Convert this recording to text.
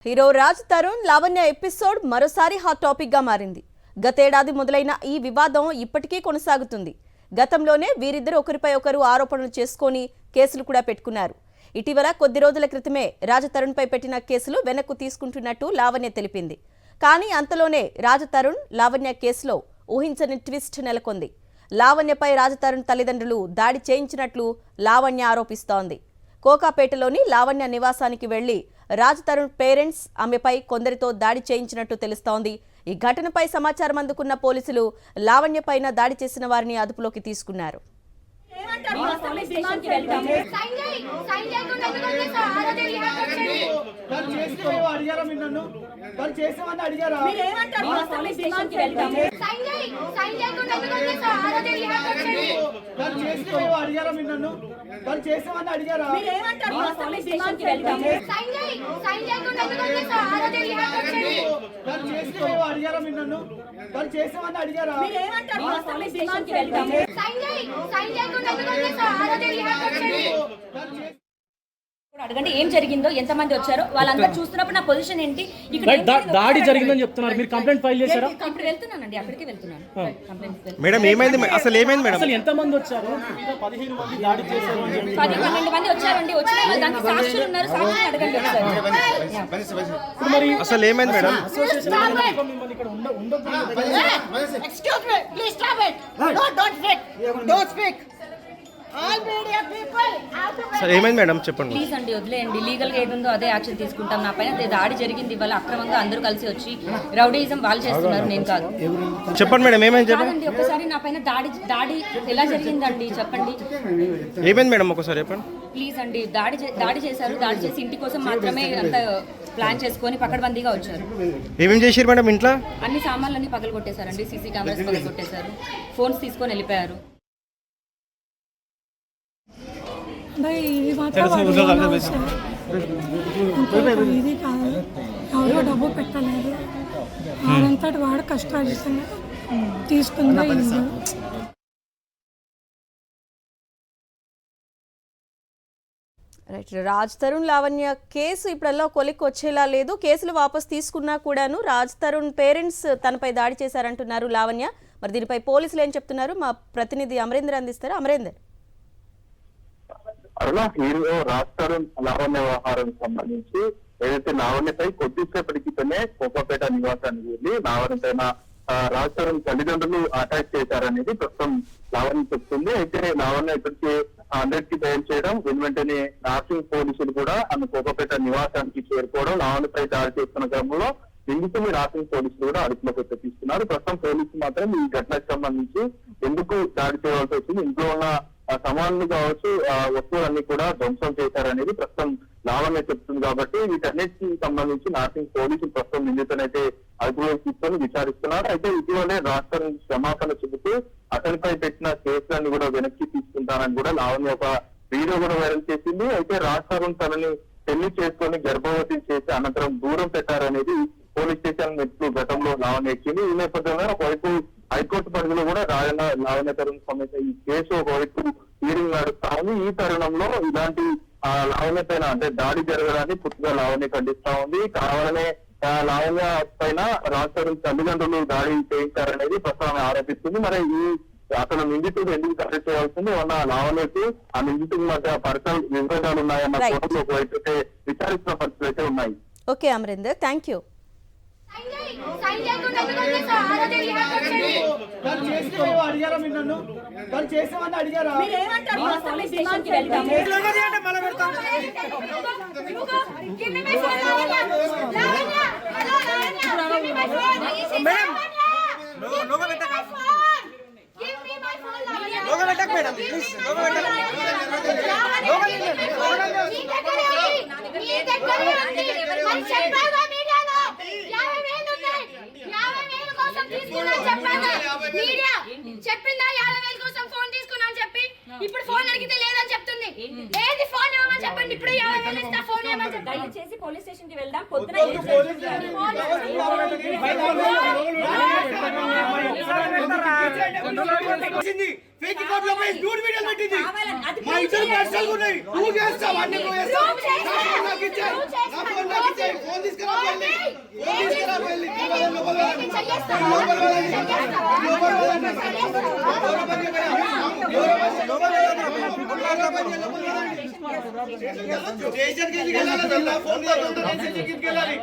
Hero Raj Tarun Lavanya episode మరోసారి hot topic గా మారింది. గతేడాది మొదలైన ఈ వివాదం ఇప్పటికీ కొనసాగుతుంది. గతంలోనే వీరిద్దరు ఒకరిపై ఒకరు ఆరోపణలు చేసుకొని కేసులు కూడా పెట్టుకున్నారు. ఇటీవల కొద్ది రోజుల క్రితమే రాజ్ తరుణ్ పై పెట్టిన కేసులు వెనక్కు తీసుకుంటున్నట్టు లావణ్య తెలిపింది. కానీ అంతలోనే రాజ్ తరుణ్ లావణ్య కేసులో ఊహించని ట్విస్ట్ నెలకొంది. లావణ్యపై రాజ్ తరుణ్ తల్లిదండ్రులు దాడి చేయించినట్లు లావణ్య ఆరోపిస్తోంది. కోకాపేటలోని లావణ్య నివాసానికి వెళ్లి రాజ్ తరుణ్ పేరెంట్స్ ఆమెపై కొందరితో దాడి చేయించినట్టు తెలుస్తోంది. ఈ ఘటనపై సమాచారం అందుకున్న పోలీసులు లావణ్యపైన దాడి చేసిన వారిని అదుపులోకి తీసుకున్నారు. అడగండి ఏం జరిగిందో, ఎంతమంది వచ్చారో వాళ్ళందరూ చూస్తున్నప్పుడు నా పొజిషన్ ఏంటి. దాడి జరిగిందని చెప్తున్నారు, మీరు కంప్లైంట్ ఫైల్ చేశారా? ఇప్పుడు వెళ్తున్నానండి, అక్కడికి వెళ్తున్నాను. మేడం ఏమైంది, అసలు ఏమైంది మేడం? అసలు ఎంతమంది వచ్చారు? 15 మంది దాడి చేశారు అని చెప్పి 12 మంది వచ్చారండి. వచ్చిన దానికి సాక్షులు ఉన్నారు, సాక్షులు అడగండి ఒకసారి. మరి అసలు ఏమైంది madam? Excuse me, please stop it. No, don't speak. Don't speak. All media people have to. అసలు ఏమైంది మేడం చెప్పండి. ప్లీజ్ అండి వదిలేయండి, లీగల్ గా ఏదుందో అదే యాక్షన్ తీసుకుంటాం. నా పైన దాడి జరిగింది, ఇవాళ అక్రమంగా అందరూ కలిసి వచ్చి రౌడీయిజం వాళ్ళు చేస్తున్నారు, నేను కాదు. చెప్పండి మేడం ఏమైంది చెప్పండి. కాదండి, ఒకసారి నా పైన దాడి ఎలా జరిగిందండి చెప్పండి. ఏమైంది మేడం ఒకసారి చెప్పండి ప్లీజ్ అండి. దాడి చేశారు, దాడి చేసి ఇంటి కోసం మాత్రమే అంత ప్లాన్ చేసుకొని పకడ్బందీగా వచ్చారు. ఏమేమి చేశారు మేడం ఇంట్లో? అన్ని సామాన్లన్నీ పగలు కొట్టేశారండి, సీసీ కెమెరాస్ పగలు కొట్టేశారు, ఫోన్స్ తీసుకొని వెళ్ళిపోయారు. ఇది మాత్రం ఇది కాదు, ఎవరో డబ్బు పెట్టలేదు, వాడంతటి వాడు కష్టాలు తీసుకుందా. రైట్, రాజ్ తరుణ్ లావణ్య కేసు ఇప్పుడల్లా కొలిక్కి వచ్చేలా లేదు. కేసులు వాపసు తీసుకున్నా కూడాను రాజ్ తరుణ్ పేరెంట్స్ తనపై దాడి చేశారంటున్నారు లావణ్య. మరి దీనిపై పోలీసులు ఏం చెప్తున్నారు? మా ప్రతినిధి అమరేందర్ అందిస్తారు. అమరేందర్. అలా హీరో రాజ్ తరుణ్ లావణ్య వ్యవహారం సంబంధించి ఏదైతే లావణ్యపై కొద్దిసేపటి క్రితమే కోకాపేట నివాసానికి వెళ్ళి లావణ్య పైన రాజ్ తరుణ్ తల్లిదండ్రులు అటాక్ చేశారనేది ప్రస్తుతం లావణ్య చెప్తుంది. అయితే లావణ్య ఇప్పటికే 100కి బయలు చేయడం, వెంటనే నార్సింగ్ పోలీసులు కూడా ఆమె కోకాపేట నివాసానికి చేరుకోవడం, లావణ్యపై దాడి చేస్తున్న క్రమంలో నిందితుని నార్సింగ్ పోలీసులు కూడా అదుపులోకి తెప్పిస్తున్నారు. ప్రస్తుతం పోలీసులు మాత్రం ఈ ఘటనకు సంబంధించి ఎందుకు దాడి చేయవలసి వచ్చింది, ఇంట్లో ఉన్న సమానులు కావచ్చు వస్తువులన్నీ కూడా ధ్వంసం చేశారనేది ప్రస్తుతం లావణ్య చెప్తుంది. కాబట్టి వీటన్నిటికి సంబంధించి నార్సింగ్ పోలీసులు ప్రస్తుతం నిందితునైతే అదుపులోకి తీసుకొని విచారిస్తున్నారు. అయితే ఇటీవలే రాష్ట్రం క్షమాపణ చెబుతూ అతనిపై పెట్టిన కేసులన్నీ కూడా వెనక్కి తీసుకుంటానని కూడా లావణ్య ఒక వీడియో కూడా వైరల్ చేసింది. అయితే రాష్ట్రం తనని పెళ్లి చేసుకొని గర్భవతి చేసి అనంతరం దూరం పెట్టారనేది పోలీస్ స్టేషన్ మెట్లు గతంలో లావణ్య ఎక్కింది. ఈ నేపథ్యంలో ఒకవైపు హైకోర్టు పరిధిలో కూడా లావణ్య తరుణ్ సంబంధించిన ఈ కేసు ఒకవైపు హీరింగ్ నడుస్తా ఉంది. ఈ తరుణంలో ఇలాంటి లావణ్య పైన అంటే దాడి జరగడాన్ని పూర్తిగా లావణ్య ఖండిస్తా ఉంది. కావాలనే లావణ్య పైన రాజ్ తరుణ్ తల్లిదండ్రులు దాడి చేయించారనేది ప్రస్తుతం ఆరోపిస్తుంది. మరి ఈ అతను నిందితుడు ఎందుకు అరెస్ట్ చేయాల్సింది ఉన్న లావణ్యకు ఆ నిందితుడి మధ్య పర్సనల్ విభేదాలు ఉన్నాయన్న కోణంలో ఒకవైపు అయితే విచారిస్తున్న పరిస్థితులు అయితే ఉన్నాయి. Okay Amarender, thank you. చెప్పిందా 50,000 కోసం ఫోన్ తీసుకున్నా అని చెప్పి. ఇప్పుడు ఫోన్ అడిగితే లేదని చెప్తుంది. ఏది ఫోన్ ఇవ్వమని చెప్పండి, ఇప్పుడు 50,000 ఇస్తా ఫోన్ చేయమని చెప్పు. దయచేసి పోలీస్ స్టేషన్ కి వెళ్దాం. పొద్దున ఫేక్ అకౌంట్ లో పోయి న్యూడ్ వీడియోలు పెట్టింది. మా ఇద్దరు పర్సనల్ ఉన్నాయి. నువ్వు చేస్తావు అన్ని నువ్వు చేస్తావు. నా ఫోన్ నాకు ఇచ్చేయ్. నా ఫోన్ నాకు ఇచ్చేయ్. ఫోన్ తీసుకురా వెళ్ళి. ఫోన్ తీసుకురా వెళ్ళి. లోపల వెళ్ళండి. లోపల వెళ్ళండి. లోపల వెళ్ళండి. స్టేషన్ కి వెళ్ళాలి. ఫోన్ తీసుకుంటే స్టేషన్ కి వెళ్ళాలి.